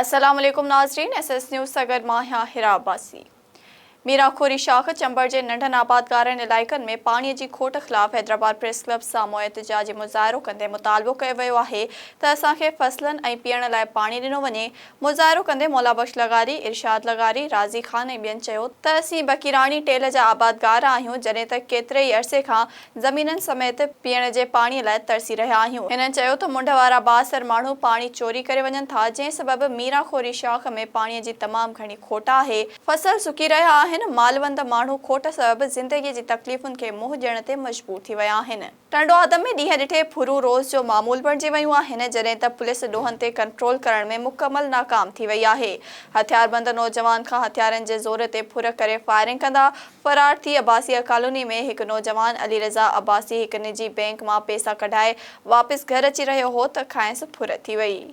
अस्सलाम वालेकुम नाज़रीन, SS न्यूज़ सगर माहिया हिरा अब्बासी। मीराखोरी शाख चंबर के नंढन आबादगारनि इलाइक़नि में पानी की खोट खिलाफ हैदराबाद प्रेस क्लब साम्हूं एहतजाजी मुज़ाहिरो कंदे मुतालबो कयो वियो आहे त असांखे फसलन ऐं पीअण लाइ पानी ॾिनो वञे। मुज़ाहिरो कंदे मौला बख्श लगारी, इरशाद लगारी, राज़ी खान ऐं ॿियनि चयो त असीं बकीरानी टेल जा आबादगार आहियूं, जॾहिं त केतिरे ई अरसे खां ज़मीननि समेत पीअण जे पाणीअ लाइ तरसी रहिया आहियूं। हिननि चयो त मुंड वारा बासर माण्हू पानी चोरी करे वञनि था, जंहिं सबबि मीराखोरी शाख में पाणीअ जी तमामु घणी खोट आहे। फसल सुकी रहिया आहिनि। मालवंद माण्हू खोट सबबि ज़िंदगी जी तकलीफ़ुनि खे मुंहुं ॾियण ते मजबूर थी विया आहिनि। टंडो आदम में ॾींहं ॾिठे फुरू रोज़ जो मामूल बणिजी वियूं आहिनि, जॾहिं त पुलिस ॾोहनि ते कंट्रोल करण में मुकमल नाकाम थी वई आहे। हथियारबंद नौजवान खां हथियारनि जे ज़ोर ते फुर करे फायरिंग कंदा फरार थी अब्बासिया कॉलोनी में हिकु नौजवान अली रज़ा अब्बासी हिकु निजी बैंक मां पैसा कढाए वापसि घर अची रहियो हो त खांइसि फुर थी वई।